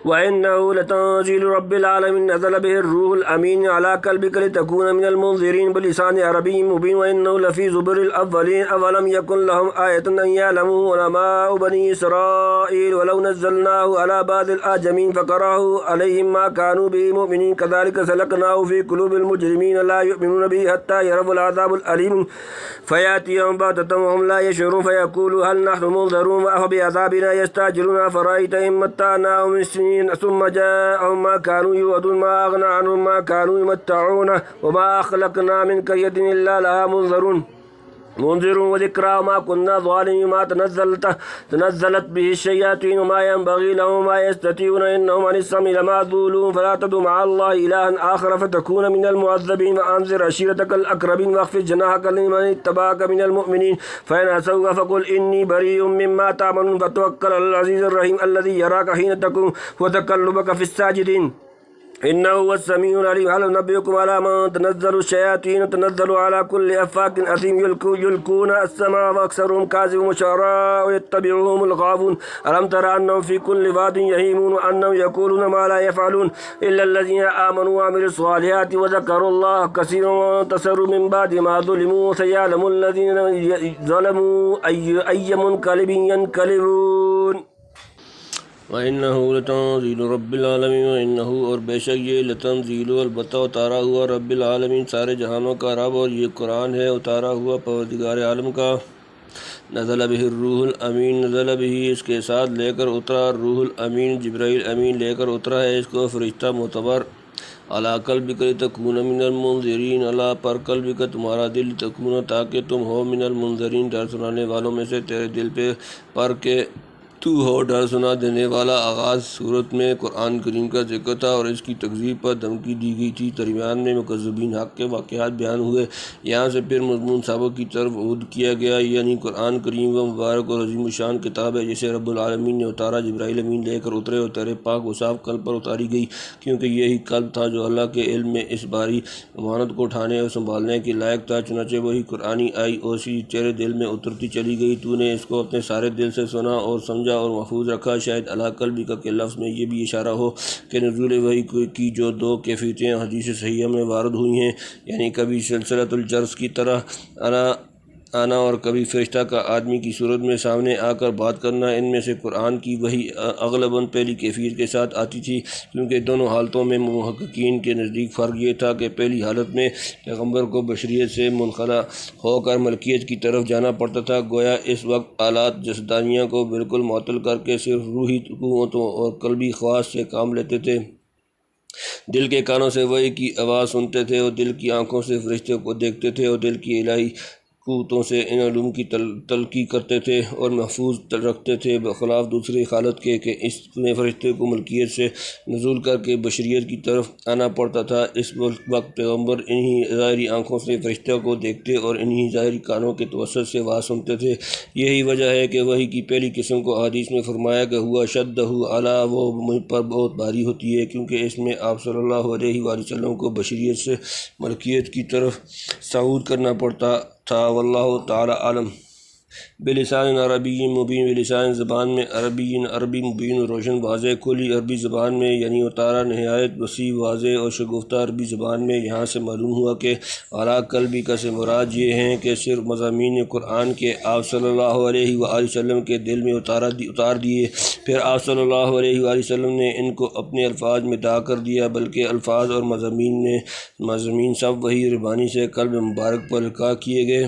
وإنه لتنزيل رب العالمين نزل به الروح الأمين على قلبك لتكون من المنذرين بلسان عربي مبين وإنه لفي زبر الأولين أولم يكن لهم آية أن يعلمه علماء بني إسرائيل ولو نزلناه على بعض الأعجمين فقرأه عليهم ما كانوا به مؤمنين كذلك سلكناه في قلوب المجرمين لا يؤمنون به حتى يروا العذاب الأليم فيأتيهم بغتة وهم لا يشعرون فيقولوا هل نحن منذرون أفبعذابنا يستعجلون فرأيت إن متعناهم من سنين ثم جاءهم ما كانوا يوعدون ما أغنى عنهم ما كانوا يمتعون وما أخلقنا من قرية إلا لها منذرون وذكرى وما كنا ظالمين ما تنزلت به الشياطين وما ينبغي لهم وما يستطيعون إنهم عن السمع لمعزولون فلا تدع مع الله إلها آخر فتكون من المعذبين وأنذر عشيرتك الأقربين واخفض جناحك لمن اتبعك من المؤمنين فإن عصوك فقل إني بريء مما تعملون فتوكل على العزيز الرحيم الذي يراك حين تقوم وتقلبك في الساجدين إنه هو السميع العليم هل ننبئكم على من تنزل الشياطين تنزل على كل أفاك أثيم يلقون السماء وأكثرهم كاذبون شعراء ويتبعهم الغاوون ألم تر أنهم في كل واد يهيمون وأنهم يقولون ما لا يفعلون إلا الذين آمنوا وعملوا الصالحات وذكروا الله كثيرا وانتصروا من بعد ما ظلموا سيعلم الذين ظلموا أي منقلب ينقلبون وَإِنَّهُ لَتَنزِيلُ رَبِّ الْعَالَمِينَ وَإِنَّهُ اور بے شک یہ لتنزیل البتہ اتارا ہوا رب العالمین سارے جہانوں کا رب اور یہ قرآن ہے اتارا ہوا پروردگار عالم کا نزل به الروح الامین نزل به اس کے ساتھ لے کر اترا روح الامین جبرائیل امین لے کر اترا ہے اس کو فرشتہ معتبر علی قلبک لتکون من المنذرین اللہ پر قلبک تمہارا دل تکون تاکہ تم ہو من المنذرین ڈر سنانے والوں میں سے تیرے دل پہ پر کہ تو ہو ڈر سنا دینے والا آغاز صورت میں قرآن کریم کا ذکر تھا اور اس کی تکذیب پر دھمکی دی گئی تھی درمیان میں مکذبین حق کے واقعات بیان ہوئے یہاں سے پھر مضمون سابق کی طرف عود کیا گیا یعنی قرآن کریم و مبارک اور عظیم الشان کتاب ہے جسے رب العالمین نے اتارا جبرائیل امین لے کر اترے اور تیرے پاک و صاف قلب پر اتاری گئی کیونکہ یہی قلب تھا جو اللہ کے علم میں اس باری امانت کو اٹھانے اور سنبھالنے کے لائق تھا چنانچہ وہی قرآنی آئی اور اسی تیرے دل میں اترتی چلی گئی تو نے اس کو اپنے سارے دل سے سنا اور سمجھا اور محفوظ رکھا شاید علی قلبک کے لفظ میں یہ بھی اشارہ ہو کہ نزول وحی کی جو دو کیفیتیں حدیث صحیحہ میں وارد ہوئی ہیں یعنی کبھی سلسلۃ الجرس کی طرح آنا اور کبھی فرشتہ کا آدمی کی صورت میں سامنے آ کر بات کرنا ان میں سے قرآن کی وحی اغلباً پہلی کیفیت کے ساتھ آتی تھی کیونکہ دونوں حالتوں میں محققین کے نزدیک فرق یہ تھا کہ پہلی حالت میں پیغمبر کو بشریت سے منخلا ہو کر ملکیت کی طرف جانا پڑتا تھا گویا اس وقت آلات جسدانیہ کو بالکل معطل کر کے صرف روحی قوتوں اور قلبی خواص سے کام لیتے تھے دل کے کانوں سے وحی کی آواز سنتے تھے اور دل کی آنکھوں سے فرشتے کو دیکھتے تھے اور دل کی الہی قوتوں سے ان علوم کی تلقی کرتے تھے اور محفوظ رکھتے تھے بخلاف دوسری حالت کے کہ اس میں فرشتے کو ملکیت سے نزول کر کے بشریت کی طرف آنا پڑتا تھا اس وقت پیغمبر انہی ظاہری آنکھوں سے فرشتوں کو دیکھتے اور انہی ظاہری کانوں کے توسط سے آواز سنتے تھے یہی وجہ ہے کہ وحی کی پہلی قسم کو حدیث میں فرمایا کہ ہوا شدہ اعلیٰ وہ مجھ پر بہت بھاری ہوتی ہے کیونکہ اس میں آپ صلی اللہ علیہ وآلہ وسلم کو بشریت سے ملکیت کی طرف صعود کرنا پڑتا تھا واللہ تعالی عالم بلسان عربی مبین بلسان زبان میں عربی مبین روشن واضح کھلی عربی زبان میں یعنی اتارا نہایت وسیع واضح اور شگفتہ عربی زبان میں یہاں سے معلوم ہوا کہ اعلیٰ قلبک سے مراد یہ ہیں کہ صرف مضامین قرآن کے آپ صلی اللہ علیہ وآلہ وسلم کے دل میں اتار دیے پھر آپ صلی اللہ علیہ وآلہ وسلم نے ان کو اپنے الفاظ میں ادا کر دیا بلکہ الفاظ اور مضامین سب وحی ربانی سے قلب مبارک پر القاء کیے گئے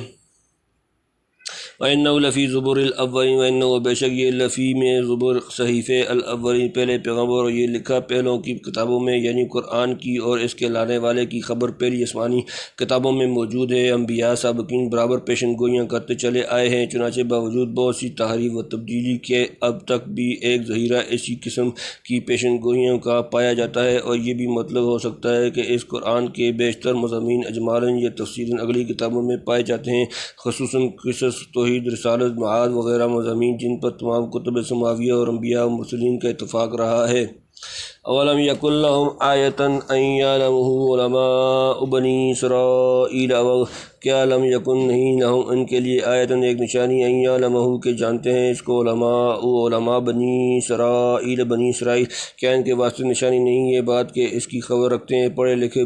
وَإِنَّهُ لَفِي زُبُرِ الْأَوَّلِينَ وَإِنَّهُ بے شک یہ لفی میں زبر صحیفے الاولین پہلے پیغمبر اور یہ لکھا پہلوں کی کتابوں میں یعنی قرآن کی اور اس کے لانے والے کی خبر پہلی آسمانی کتابوں میں موجود ہے انبیاء سابقین برابر پیشن گوئیاں کرتے چلے آئے ہیں چنانچہ باوجود بہت سی تحریف و تبدیلی کے اب تک بھی ایک ظہیرہ اسی قسم کی پیشن گوئیوں کا پایا جاتا ہے اور یہ بھی مطلب ہو سکتا ہے کہ اس قرآن کے بیشتر مضامین اجمالاً یا تفصیلاً اگلی کتابوں میں پائے جاتے ہیں خصوصاً قصص توحید رسالت معاد وغیرہ مضامین جن پر تمام کتب سماویہ اور انبیاء و مرسلین کا اتفاق رہا ہے اولم یکن لہم آیۃ ان یعلمہ علماء بنی اسرائیل کیا لم یکن نہیں لہم ان کے لیے آیتن ایک نشانی ان یعلمہ کہ جانتے ہیں اس کو علماء بنی اسرائیل، کیا ان کے واسطے نشانی نہیں یہ بات کہ اس کی خبر رکھتے ہیں پڑھے لکھے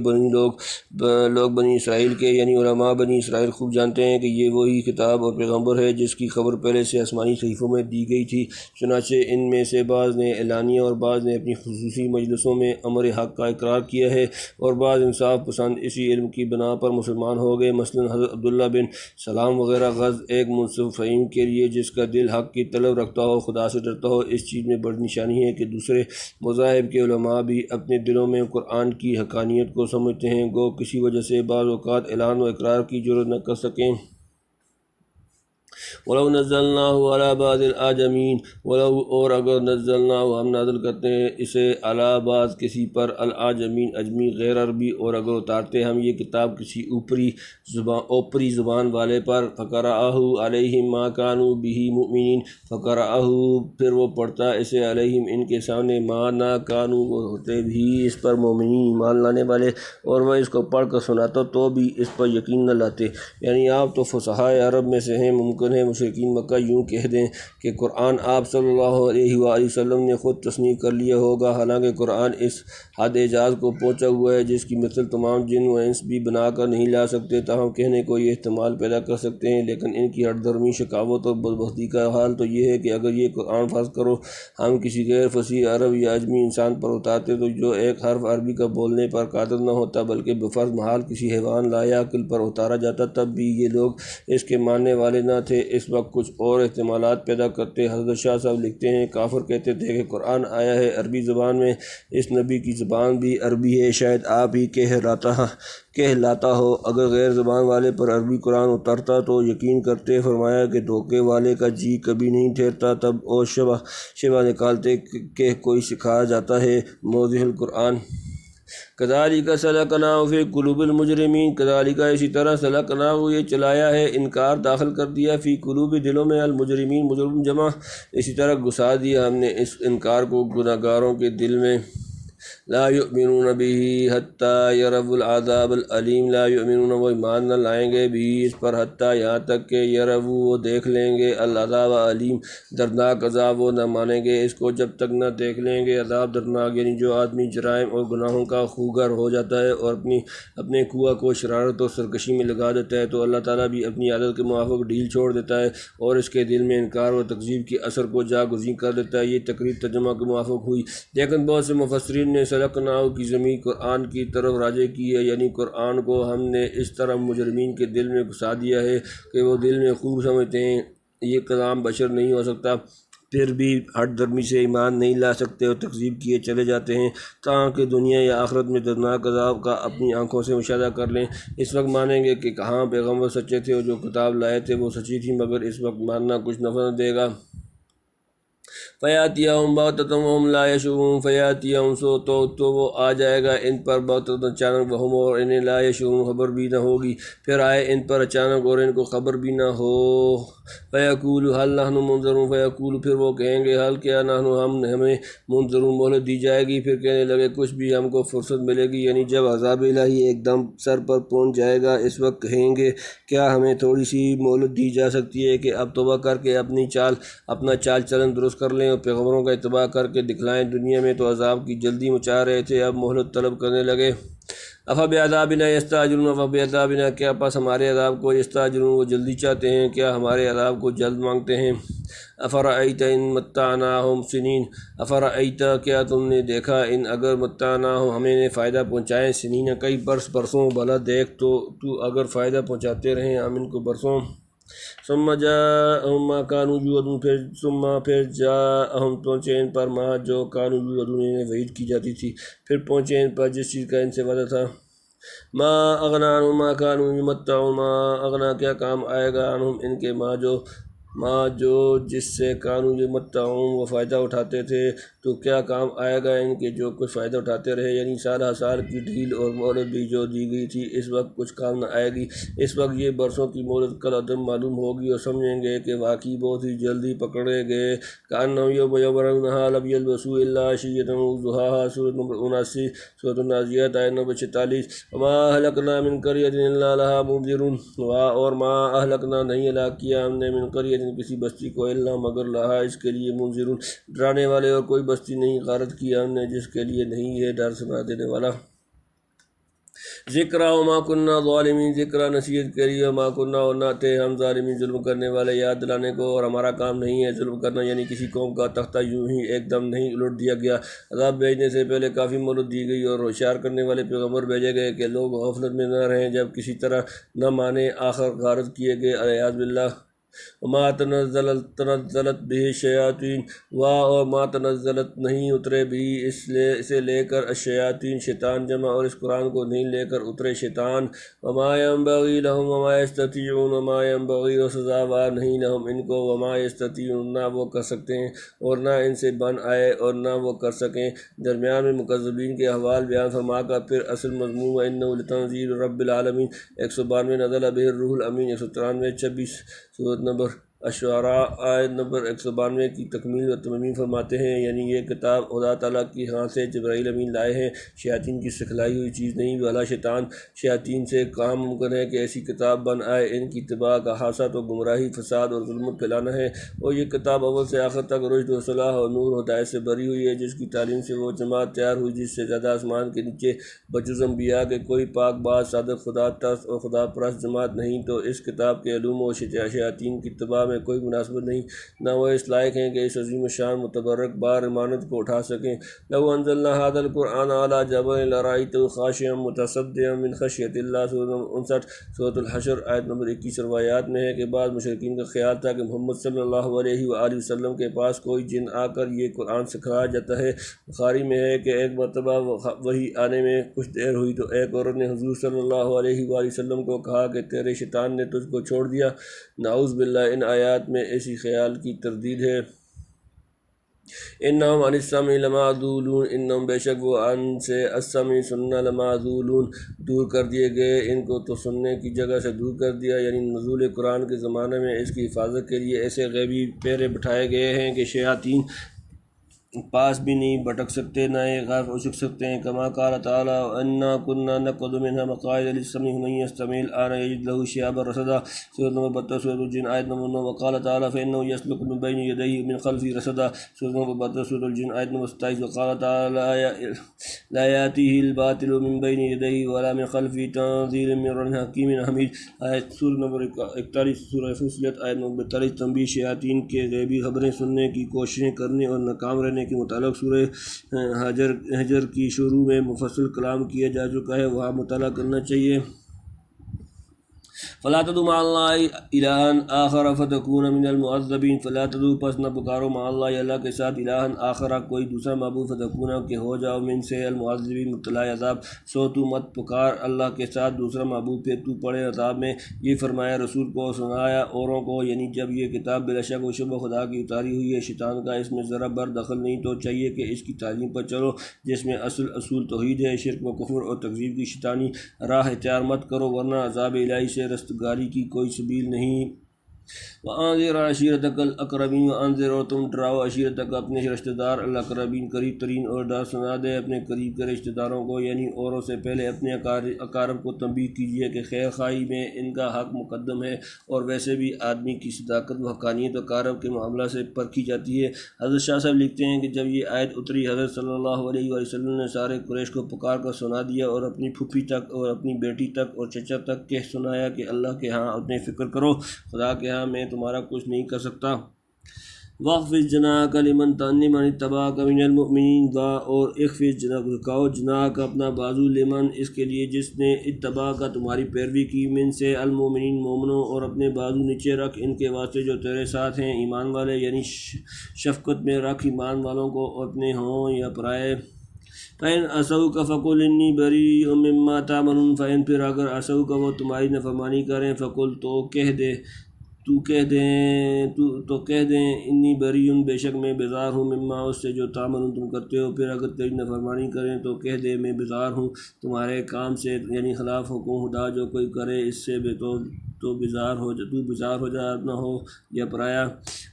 لوگ بنی اسرائیل کے، یعنی علماء بنی اسرائیل خوب جانتے ہیں کہ یہ وہی کتاب اور پیغمبر ہے جس کی خبر پہلے سے آسمانی صحیفوں میں دی گئی تھی۔ چنانچہ ان میں سے بعض نے اعلانیہ اور بعض نے اپنی خصوصی مجلسوں میں امر حق کا اقرار کیا ہے، اور بعض انصاف پسند اسی علم کی بنا پر مسلمان ہو گئے۔ مثلا حضرت عبداللہ بن سلام وغیرہ غرض ایک منصف فہیم کے لیے جس کا دل حق کی طلب رکھتا ہو، خدا سے ڈرتا ہو، اس چیز میں بڑی نشانی ہے کہ دوسرے مذاہب کے علماء بھی اپنے دلوں میں قرآن کی حقانیت کو سمجھتے ہیں، گو کسی وجہ سے بعض اوقات اعلان و اقرار کی جرات نہ کر سکیں۔ وَلَوْ نَزَّلْنَاهُ عَلَى بَعْضِ الْأَعْجَمِينَ اور اگر نزلناہ ہم نازل کرتے ہیں اسے علی بعض کسی پر، العاجمین اجمی غیر عربی، اور اگر اتارتے ہم یہ کتاب کسی اوپری زبان والے پر، فَقَرَأَهُ عَلَيْهِمْ مَا كَانُوا بِهِ مُؤْمِنِينَ، فَقَرَأَهُ پھر وہ پڑھتا اسے علیہم ان کے سامنے، ما نہ کانوا وہ ہوتے بھی اس پر مومنین ایمان لانے والے، اور وہ اس کو پڑھ کر سناتا تو بھی اس پر یقین نہ لاتے۔ یعنی آپ تو فصحاء عرب میں سے ہیں، ممکن ہے مشرکین مکہ یوں کہہ دیں کہ قرآن آپ صلی اللہ علیہ وآلہ وسلم نے خود تصنیف کر لیا ہوگا، حالانکہ قرآن اس حد اعجاز کو پہنچا ہوا ہے جس کی مثل تمام جن و انس بھی بنا کر نہیں لا سکتے۔ تاہم کہنے کو یہ احتمال پیدا کر سکتے ہیں، لیکن ان کی ہٹ درمی، شکاوت اور بدبختی کا حال تو یہ ہے کہ اگر یہ قرآن فرض کرو ہم کسی غیر فصیح عرب یا اجمی انسان پر اتارتے تو جو ایک حرف عربی کا بولنے پر قادر نہ ہوتا بلکہ بفرض محال کسی حیوان لا عقل پر اتارا جاتا، تب بھی یہ لوگ اس کے ماننے والے نہ تھے۔ اس وقت کچھ اور احتمالات پیدا کرتے۔ حضرت شاہ صاحب لکھتے ہیں، کافر کہتے تھے کہ قرآن آیا ہے عربی زبان میں، اس نبی کی زبان بھی عربی ہے، شاید آپ ہی کہلاتا ہو۔ اگر غیر زبان والے پر عربی قرآن اترتا تو یقین کرتے۔ فرمایا کہ دھوکے والے کا جی کبھی نہیں ٹھہرتا، تب اور شبہ نکالتے کہ کوئی سکھایا جاتا ہے موضح القرآن۔ کذالک سلکناہ فی قلوب المجرمین، کذالک اسی طرح سلکناہ یہ چلایا ہے، انکار داخل کر دیا، فی قلوب دلوں میں، المجرمین مجرم جمع، اسی طرح گھسا دیا ہم نے اس انکار کو گناہ گاروں کے دل میں۔ لا یؤمنون بہ حتی یروا العذاب العلیم، لا یؤمنون وہ ایمان نہ لائیں گے بھی اس پر حتی یہاں تک کہ یروا وہ دیکھ لیں گے، العذاب علیم دردناک عذاب، وہ نہ مانیں گے اس کو جب تک نہ دیکھ لیں گے عذاب دردناک۔ یعنی جو آدمی جرائم اور گناہوں کا خوگر ہو جاتا ہے اور اپنے کنواں کو شرارت اور سرکشی میں لگا دیتا ہے تو اللہ تعالیٰ بھی اپنی عادت کے موافق ڈھیل چھوڑ دیتا ہے اور اس کے دل میں انکار و تکذیب کے اثر کو جاگزین کر دیتا ہے۔ یہ تقریر ترجمہ کے موافق ہوئی، لیکن بہت سے مفسرین نے سلکناہ کی ضمیر قرآن کی طرف راجع کی ہے، یعنی قرآن کو ہم نے اس طرح مجرمین کے دل میں گھسا دیا ہے کہ وہ دل میں خوب سمجھتے ہیں یہ کلام بشر نہیں ہو سکتا، پھر بھی ہٹ درمی سے ایمان نہیں لا سکتے اور تکذیب کیے چلے جاتے ہیں تاکہ دنیا یا آخرت میں دردناک عذاب کا اپنی آنکھوں سے مشاہدہ کر لیں۔ اس وقت مانیں گے کہ کہاں پیغمبر سچے تھے اور جو کتاب لائے تھے وہ سچی تھی، مگر اس وقت ماننا کچھ نفع نہ دے گا۔ فَيَأْتِيَهُمْ بَغْتَةً وَهُمْ لَا يَشْعُرُونَ، فَيَأْتِيَهُمْ تو وہ آ جائے گا ان پر، بغتۃ اچانک، وہم اور انہیں لا یشعرون خبر بھی نہ ہوگی، پھر آئے ان پر اچانک اور ان کو خبر بھی نہ ہو۔ فَيَقُولُ هَلْ نَحْنُ مُنظَرُونَ، فَيَقُولُ پھر وہ کہیں گے، حل کیا نحن ہمیں منظرون مہلت دی جائے گی، پھر کہنے لگے کچھ بھی ہم کو فرصت ملے گی، یعنی جب عذاب الہی ایک دم سر پر پہنچ جائے گا اس وقت کہیں گے کیا ہمیں تھوڑی سی مہلت دی جا سکتی ہے کہ اب توبہ کر کے اپنا چال چلن درست کر لیں اور پیغمبروں کا اتباع کر کے دکھلائیں۔ دنیا میں تو عذاب کی جلدی مچا رہے تھے، اب مہلت طلب کرنے لگے۔ افبعذابنا یستعجلون، افبعذابنا کیا پس ہمارے عذاب کو یستعجلون وہ جلدی چاہتے ہیں، کیا ہمارے عذاب کو جلد مانگتے ہیں۔ افرأیت ان متعناہم سنین، افرأیت کیا تم نے دیکھا، ان اگر متعناہم ہمیں نے فائدہ پہنچائے، سنین کئی برسوں، بھلا دیکھ تو اگر فائدہ پہنچاتے رہیں ہم ان کو برسوں۔ ثم جاءہم ما کانوا یوعدون، پھر جاءہم پہنچے ان پر ما جو کانوا یوعدون انہیں وعید کی جاتی تھی، پھر پہنچے ان پر جس چیز کا ان سے وعدہ تھا۔ ما اغنی عنہم ما کانوا یمتعون، ما اغنی کیا کام آئے گا عنہم ان کے ما جو ماں جس سے قانون یمتعون وہ فائدہ اٹھاتے تھے، تو کیا کام آئے گا ان کے جو کچھ فائدہ اٹھاتے رہے، یعنی سالہ سال کی ڈھیل اور مہلت بھی جو دی گئی تھی اس وقت کچھ کام نہ آئے گی۔ اس وقت یہ برسوں کی مہلت کل عدم معلوم ہوگی اور سمجھیں گے کہ واقعی بہت ہی جلدی پکڑے گئے۔ کأنہم یوم یرونہا لم یلبثوا الا عشیۃ وضحاہا، سورۃ نمبر 79، سورۃ النازعات آیت نمبر 46۔ وما اہلکنا من قریۃ الا لہا منذرون، اور ما اہلکنا نہیں ہلاک کیا ہم نے من قریۃ کسی بستی کو الا مگر لہا اس کے لیے منذرون ڈرانے والے، اور کوئی بستی نہیں غارت کیا ہم نے جس کے لیے نہیں ہے ڈر سنا دینے والا۔ ذکر وما کننا ظالمین، ذکر نصیحت کے لیے، وما کننا اور نہ تھے ہم ظالمین ظلم کرنے والے، یاد دلانے کو، اور ہمارا کام نہیں ہے ظلم کرنا، یعنی کسی قوم کا تختہ یوں ہی ایک دم نہیں الٹ دیا گیا۔ عذاب بھیجنے سے پہلے کافی مہلت دی گئی اور ہوشیار کرنے والے پیغمبر بھیجے گئے کہ لوگ غفلت میں نہ رہیں، جب کسی طرح نہ مانے آخر غارت کیے گئے الیاذ باللہ۔ وما تنزلت به الشیاطین، اور ما تنزلت نہیں اترے بھی اسے لے کر الشیاطین شیطان جمع، اور اس قرآن کو نہیں لے کر اترے شیطان۔ وما ينبغی لهم وما یستطیعون، وما ينبغی اور سزاوار نہیں لهم ان کو، وما یستطیعون نہ وہ کر سکتے ہیں اور نہ ان سے بن آئے اور نہ وہ کر سکیں۔ درمیان میں مکذبین کے احوال بیان فرما کر پھر اصل مضمون وَإِنَّهُ لِتَنزِيلُ رَبِّ الْعَالَمِينَ 192 نزل بِهِ الروح الامین 193 26 سورۃ نمبر الشعراء آیت نمبر 192 کی تکمیل و تمیم فرماتے ہیں، یعنی یہ کتاب خدا تعالیٰ کی ہاں سے جبرائیل امین لائے ہیں، شیاطین کی سکھلائی ہوئی چیز نہیں، بھلا شیاطین سے کہاں ممکن ہے کہ ایسی کتاب بن آئے؟ ان کی اتباع کا خاصہ تو گمراہی، فساد اور ظلمت پھیلانا ہے، اور یہ کتاب اول سے آخر تک رشد و صلاح اور نور ہدایت سے بری ہوئی ہے، جس کی تعلیم سے وہ جماعت تیار ہوئی جس سے زیادہ آسمان کے نیچے بجز انبیاء کے کوئی پاک باز صادق خدا ترس اور خدا پرست جماعت نہیں، تو اس کتاب کے علوم و شیاطین کی اتباع میں کوئی مناسبت نہیں، نہ وہ اس لائق ہیں کہ اس عظیم الشان متبرک بار امانت کو اٹھا سکیں۔ لو انزلنا هذا القرآن على جبل لرأيته خاشعا متصدعا من خشیۃ اللہ، سورۃ 59 سورۃ الحشر آیت نمبر 21۔ روایات میں ہے کہ بعض مشرکین کا خیال تھا کہ محمد صلی اللہ علیہ وآلہ وسلم کے پاس کوئی جن آ کر یہ قرآن سکھایا جاتا ہے۔ بخاری میں ہے کہ ایک مرتبہ وحی آنے میں کچھ دیر ہوئی تو ایک عورت نے حضور صلی اللہ علیہ وآلہ وسلم کو کہا کہ تیرے شیطان نے تجھ کو چھوڑ دیا۔ نعوذ باللہ، ان آیات میں ایسی خیال کی تردید ہے۔ انہم عن السمع لمعزولون، انہم بے شک وہ عن سے السمع سننا لمعزولون دور کر دیے گئے، ان کو تو سننے کی جگہ سے دور کر دیا، یعنی نزول قرآن کے زمانے میں اس کی حفاظت کے لیے ایسے غیبی پیرے بٹھائے گئے ہیں کہ شیاطین پاس بھی نہیں بھٹک سکتے، نہ یہ غائب ہو سکتے ہیں۔ کما قال تعالیٰ انا كنا نقعد منها مقاعد للسمع فمن يستمع الآن يجد له شهابا رصدا، سورۃ نمبر 72 سورۃ الجن آیت نمبر 9۔ وقال تعالیٰ فإنه يسلك من بين يديه ومن خلفه رصدا، سورۃ نمبر 72 سورۃ الجن آیت نمبر 27۔ وقال تعالیٰ لا يأتيه الباطل من بين يديه ولا من خلفه تنزيل من رب حكيم حميد، سورۃ نمبر 41 سورۃ فصلت آیت نمبر 42۔ تنبیہ، شیاطین کے غیبی خبریں سننے کی کوششیں کرنے اور ناکام رہنے کے متعلق سورہ حجر کی شروع میں مفصل کلام کیا جا چکا ہے، وہاں مطالعہ کرنا چاہیے۔ فلا تدع مع اللہ الہا آخر فتکون من المعذبین، فلا تدع پس نہ پکارو مع اللہ اللہ کے ساتھ الہا آخر کوئی دوسرا معبود، فتکون کہ ہو جاؤ من سے المعذبین مبتلا عذاب، سو تو مت پکار اللہ کے ساتھ دوسرا معبود پھر تو پڑے عذاب میں۔ یہ فرمایا رسول کو، سنایا اوروں کو، یعنی جب یہ کتاب بلا شک و شبہ خدا کی اتاری ہوئی ہے، شیطان کا اس میں ذرا بر دخل نہیں، تو چاہیے کہ اس کی تعلیم پر چلو جس میں اصول توحید ہے، شرک و کفر اور تکذیب کی شیطانی راہ اختیار مت کرو، ورنہ عذاب الہی سے رستگاری کی کوئی سبیل نہیں۔ وَأَنذِرْ عَشِيرَتَكَ الْأَقْرَبِينَ، وَأَنذِرْ اور تم ڈراؤ عشیرتک اپنے رشتہ دار، الاقربین قریب ترین، اور ڈر سنا دے اپنے قریب کے رشتہ داروں کو، یعنی اوروں سے پہلے اپنے اقارب کو تنبیہ کیجیے کہ خیر خواہی میں ان کا حق مقدم ہے، اور ویسے بھی آدمی کی صداقت و حقانیت اقارب کے معاملہ سے پرکھی جاتی ہے۔ حضرت شاہ صاحب لکھتے ہیں کہ جب یہ آیت اتری، حضرت صلی اللہ علیہ وآلہ وسلم نے سارے قریش کو پکار کر سنا دیا، اور اپنی پھوپھی تک اور اپنی بیٹی تک اور چچا تک کہہ سنایا کہ اللہ کے ہاں اپنے فکر کرو، خدا کے ہاں میں تمہارا کچھ نہیں کر سکتا۔ وَاخْفِضْ جَنَاحَكَ لِمَنِ اتَّبَعَكَ مِنَ الْمُؤْمِنِينَ، اور اخفض جھکاؤ جناح کا اپنا بازو، لمن اس کے لیے جس نے اتباع کا تمہاری پیروی کی، من سے المؤمنین مومنوں، اور اپنے بازو نیچے رکھ ان کے واسطے جو تیرے ساتھ ہیں ایمان والے، یعنی شفقت میں رکھ ایمان والوں کو، اپنے ہوں یا پرائے۔ فَإِنْ عَصَوْكَ فَقُلْ إِنِّي بَرِيءٌ مِّمَّا تَعْمَلُونَ، فَإِنْ پھر اگر عصوك وہ تمہاری نافرمانی کریں، فقل تو کہہ دے تو کہہ دیں انی بریٌ بے شک میں بیزار ہوں مما اس سے جو تعملون تم کرتے ہو۔ پھر اگر تیری نافرمانی کریں تو کہہ دے میں بیزار ہوں تمہارے کام سے، یعنی خلاف حکم خدا جو کوئی کرے اس سے تو بیزار ہو جا نہ ہو یا پرایا۔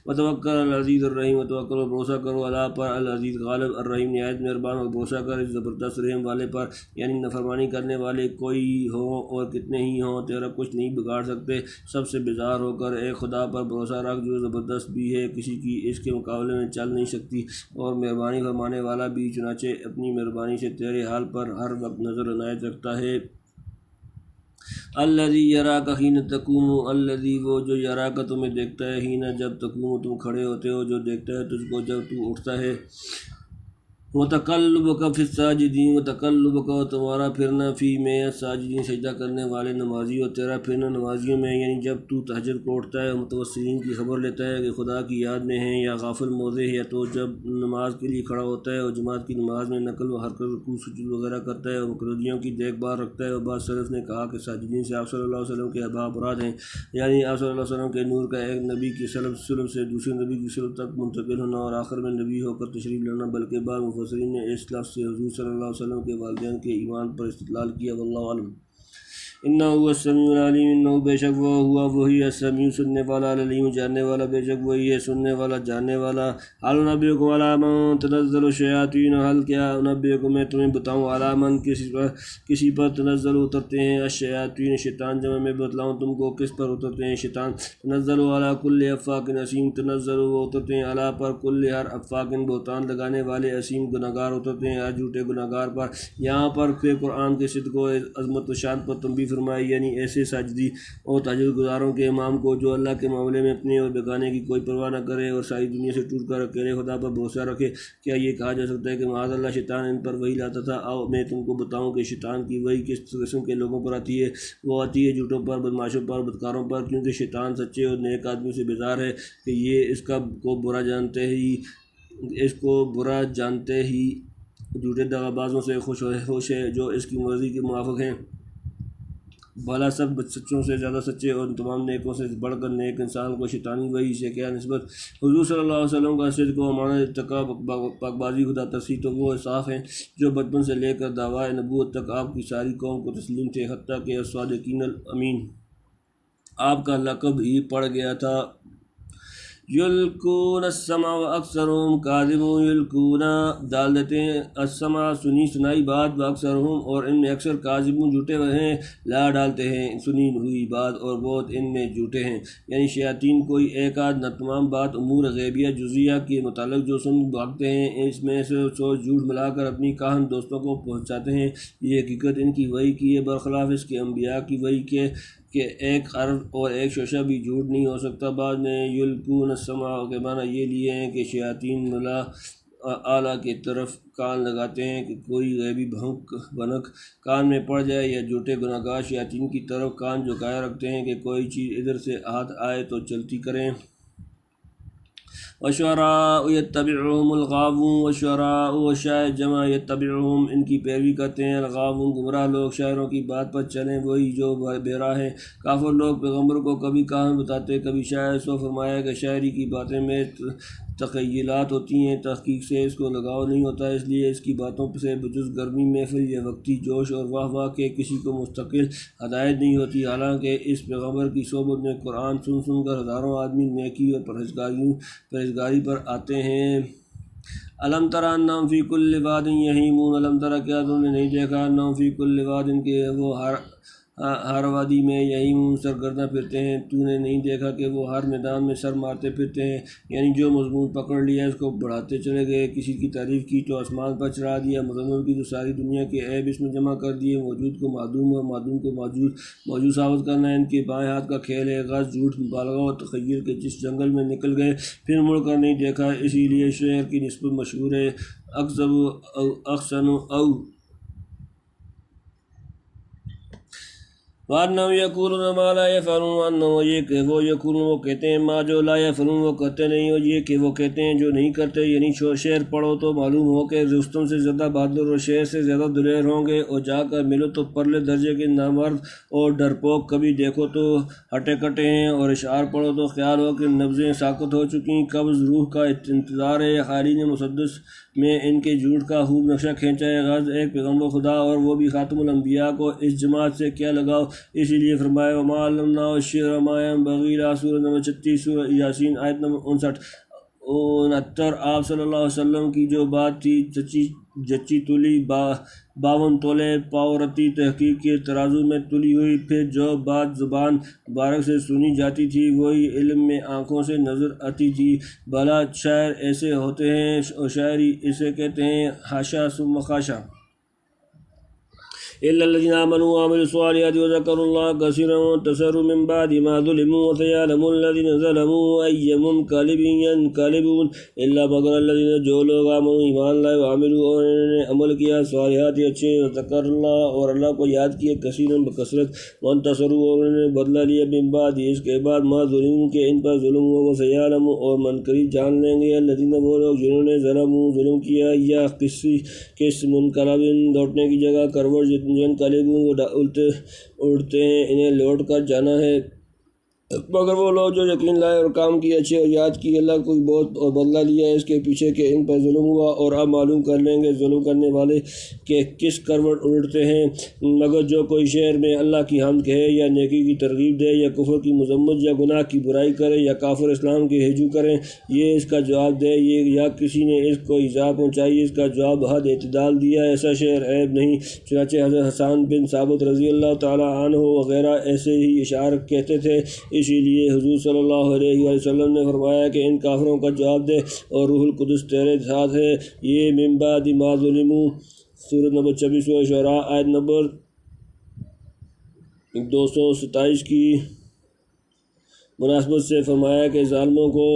وتوکل العزیز الرحیم، وتوکل اور بھروسہ کرو اللہ پر العزیز غالب الرحیم نہایت مہربان، اور بھروسہ کر اس زبردست رحم والے پر، یعنی نافرمانی کرنے والے کوئی ہوں اور کتنے ہی ہوں تیرا کچھ نہیں بگاڑ سکتے۔ سب سے بیزار ہو کر ایک خدا پر بھروسہ رکھ جو زبردست بھی ہے، کسی کی اس کے مقابلے میں چل نہیں سکتی، اور مہربانی فرمانے والا بھی، چنانچہ اپنی مہربانی سے تیرے حال پر ہر وقت نظر عنایت رکھتا ہے۔ الذی یراک حین تقوم، الذی وہ جو یراک تمہیں دیکھتا ہے، حین جب تقوم تم کھڑے ہوتے ہو، جو دیکھتا ہے تجھ کو جب تو اٹھتا ہے۔ وتقلبک فی الساجدین، وتقلبک اور تمہارا پھرنا فی میں الساجدین سجدہ کرنے والے نمازی، اور تیرا پھرنا نمازیوں میں، یعنی جب تو تہجد کو اٹھتا ہے، متوسلین کی خبر لیتا ہے کہ خدا کی یاد میں ہیں یا غافل موضع ہے، تو جب نماز کے لیے کھڑا ہوتا ہے اور جماعت کی نماز میں نقل و حرکت، رکوع سجود وغیرہ کرتا ہے اور مقرریوں کی دیکھ بھال رکھتا ہے۔ اور بعض سلف نے کہا کہ ساجدین سے آپ صلی اللہ علیہ وسلم کے احباب مراد ہیں، یعنی آپ صلی اللہ علیہ وسلم کے نور کا ایک نبی کی سلب سے دوسرے نبی کی سلب تک منتقل ہونا اور آخر میں نبی ہو کر تشریف لانا، بلکہ بعض مفسرین نے اس لفظ سے حضور صلی اللہ علیہ وسلم کے والدین کے ایمان پر استدلال کیا، واللہ اعلم۔ انہ هو السمیع العلیم، انہ بے شک وہ ہوا وہی السمیع سننے والا، العلیم جاننے والا، بے شک وہی ہے سننے والا جاننے والا۔ هل انبئکم علی من تنزل الشیاطین، حل کیا انبئکم میں تمہیں بتاؤں، علی من کسی پر تنزل اترتے ہیں، الشیاطین شیطان، جمع میں بتلاؤں تم کو کس پر اترتے ہیں شیطان۔ تنزل علی کل افاک اسیم، تنزل وہ اترتے ہیں علی پر کل ہر افاک بہتان لگانے والے، اسیم گناہگار اترتے ہیں ہر جھوٹے گناہگار پر۔ یہاں پر پھر قرآن کے صدق و عظمت و شان پر تنبیہ فرمائی، یعنی ایسے ساجدی اور تہجد گزاروں کے امام کو جو اللہ کے معاملے میں اپنے اور بیگانے کی کوئی پرواہ نہ کرے اور ساری دنیا سے ٹوٹ کر اکیلے خدا پر بھروسہ رکھے۔ کیا یہ کہا جا سکتا ہے کہ معاذ اللہ شیطان ان پر وحی لاتا تھا؟ آؤ میں تم کو بتاؤں کہ شیطان کی وحی کس قسم کے لوگوں پر آتی ہے۔ وہ آتی ہے جھوٹوں پر، بدماشوں پر، بدکاروں پر، کیونکہ شیطان سچے اور نیک آدمی سے بیزار ہے کہ یہ اس کو برا جانتے ہی جھوٹے دغا بازوں سے خوش ہے جو اس کی مرضی کے موافق ہیں۔ بھلا سب سچوں سے زیادہ سچے اور تمام نیکوں سے بڑھ کر نیک انسان کو شیطانی وحی سے کیا نسبت؟ حضور صلی اللہ علیہ وسلم کا صدق و امانت، اتقاء، پاک بازی، خدا ترسی، تو وہ صاف ہیں جو بچپن سے لے کر دعویٰ نبوت تک آپ کی ساری قوم کو تسلیم تھے، حتیٰ کہ الصادقین الامین آپ کا لقب ہی پڑ گیا تھا۔ یلقون السمع واکثرهم کاذبون، یلقون ڈال دیتے ہیں، السمع سنی سنائی بات، واکثرهم اور ان میں اکثر، کاذبون جھوٹے ہیں، لا ڈالتے ہیں سنی ہوئی بات اور بہت ان میں جھوٹے ہیں۔ یعنی شیاطین کوئی ایک آدھ نہ تمام بات امور غیبیہ جزیہ کے متعلق جو سن بھاگتے ہیں، اس میں سے سوچ جھوٹ ملا کر اپنی کہن دوستوں کو پہنچاتے ہیں۔ یہ حقیقت ان کی وحی کی ہے، برخلاف اس کے انبیاء کی وحی کے کہ ایک حرف اور ایک شوشہ بھی جھوٹ نہیں ہو سکتا۔ بعد نے یلقون السمع کے معنی یہ لیے ہیں کہ شیاطین ملا اعلیٰ کی طرف کان لگاتے ہیں کہ کوئی غیبی بھنک کان میں پڑ جائے، یا جھوٹے گناہگار شیاطین کی طرف کان جھکائے رکھتے ہیں کہ کوئی چیز ادھر سے ہاتھ آئے تو چلتی کریں۔ وشعراء یتبعہم الغاوون، وشعراء و شاعر جمع یتبعہم ان کی پیروی کرتے ہیں، الغاوون گمراہ لوگ، شاعروں کی بات پر چلیں وہی جو بے راہ ہیں۔ کافر لوگ پیغمبر کو کبھی کہان بتاتے کبھی شاعر، سو فرمایا کہ شاعری کی باتیں میں تخیلات ہوتی ہیں، تحقیق سے اس کو لگاؤ نہیں ہوتا، اس لیے اس کی باتوں سے بجز گرمی محفل یا وقتی جوش اور واہ واہ کے کسی کو مستقل ہدایت نہیں ہوتی۔ حالانکہ اس پیغمبر کی صحبت میں قرآن سن کر ہزاروں آدمی نیکی اور پرہیزگاری پر آتے ہیں۔ الم تر انہم فی کل واد یہیمون، الم تر کیا تم نے نہیں دیکھا، انہم فی کل واد ان کے وہ ہر وادی میں یہیمون سرگرداں پھرتے ہیں، تو نے نہیں دیکھا کہ وہ ہر میدان میں سر مارتے پھرتے ہیں۔ یعنی جو مضمون پکڑ لیا اس کو بڑھاتے چلے گئے، کسی کی تعریف کی تو آسمان پر چڑھا دیا، مذمت کی تو ساری دنیا کے عیب اس میں جمع کر دیے، موجود کو معدوم اور معدوم کو موجود ثابت کرنا ان کے بائیں ہاتھ کا کھیل ہے۔ غرض جھوٹ، مبالغہ اور تخیل کے جس جنگل میں نکل گئے پھر مڑ کر نہیں دیکھا، اسی لیے شعر کی نسبت مشہور ہے، اکذب او احسن او وَأَنَّهُمْ يَقُولُونَ مَا لَا يَفْعَلُونَ وَأَنَّهُمْ یہ کہ وہ یقولون وہ کہتے ہیں ما جو لا يفعلون وہ کرتے نہیں، اور یہ کہ وہ کہتے ہیں جو نہیں کرتے، یعنی شعر پڑھو تو معلوم ہو کہ رستم سے زیادہ بہادر اور شعر سے زیادہ دلیر ہوں گے، اور جا کر ملو تو پرلے درجے کے نامرد اور ڈرپوک، کبھی دیکھو تو ہٹے کٹے ہیں، اور اشعار پڑھو تو خیال ہو کہ نبضیں ساکت ہو چکی، قبض روح کا انتظار ہے۔ خالین مسدس میں ان کے جھوٹ کا خوب نقشہ کھینچا ہے۔ غرض ایک پیغمبر خدا اور وہ بھی خاتم الانبیاء کو اس جماعت سے کیا لگاؤ، اسی لیے فرمایا وما علمناه الشعر وما ينبغي له، سورہ نمبر 36 سورہ یاسین آیت نمبر 59۔ آپ صلی اللہ علیہ وسلم کی جو بات تھی جچی تلی 52 تولے پاورتی تحقیق کے ترازو میں تلی ہوئی، پھر جو بات زبان مبارک سے سنی جاتی تھی وہی علم میں آنکھوں سے نظر آتی تھی۔ بھلا شاعر ایسے ہوتے ہیں اور شاعری اسے کہتے ہیں، حاشا ثم خاشا۔ إلا الذين آمنوا وعملوا الصالحات وذكروا الله كثيرا وانتصروا من بعد ما ظلموا وسيعلم الذين ظلموا أي منقلب ينقلبون۔ إلا مگر الذين جو لوگ آمنوا ایمان لائے وعملوا اور انہوں نے عمل کیا صالحات اچھے، وذکر اللہ اور اللہ کو یاد کیا کثیرا بکثرت، وانتصروا اور انہوں نے بدلہ لیا من بعد اس کے بعد ما ظلموا کہ ان پر ظلم ہوا، وسيعلم اور منقریب جان لیں گے الذين وہ لوگ جنہوں نے ظلم کیا، یا کس منقلب لوٹنے کی جگہ کروٹ جن قلبوں اڑتے ہیں انہیں لوٹ کر جانا ہے، مگر وہ لوگ جو یقین لائے اور کام کیے اچھے اور یاد کی اللہ کو بہت اور بدلہ لیا اس کے پیچھے کہ ان پر ظلم ہوا، اور اب معلوم کر لیں گے ظلم کرنے والے کہ کس کروٹ اڑتے ہیں۔ مگر جو کوئی شعر میں اللہ کی حمد کہے یا نیکی کی ترغیب دے یا کفر کی مذمت یا گناہ کی برائی کرے یا کافر اسلام کی ہجو کریں، یہ اس کا جواب دے یا کسی نے اس کو ایذا پہنچائی، اس کا جواب حد اعتدال دیا، ایسا شعر عیب نہیں۔ چنانچہ حضرت حسان بن ثابت رضی اللہ تعالیٰ عنہ وغیرہ ایسے ہی اشعار کہتے تھے، اسی لیے حضور صلی اللہ علیہ وآلہ وسلم نے فرمایا کہ ان کافروں کا جواب دے اور روح القدس تیرے ساتھ ہے۔ یہ من بعد ما ظلموا سورۃ نمبر 26 سورہ شعراء آیت نمبر 227 کی مناسبت سے فرمایا کہ ظالموں کو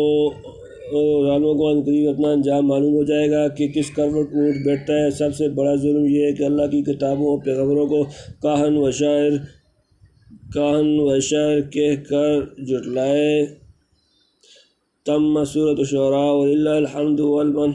عنقریب اپنا انجام معلوم ہو جائے گا کہ کس کروٹ اونٹ بیٹھتا ہے۔ سب سے بڑا ظلم یہ ہے کہ اللہ کی کتابوں اور پیغمبروں کو کاہن و شاعر کہہ کر جھٹلائے۔ تم سورۃ الشعراء وللہ الحمد والمن۔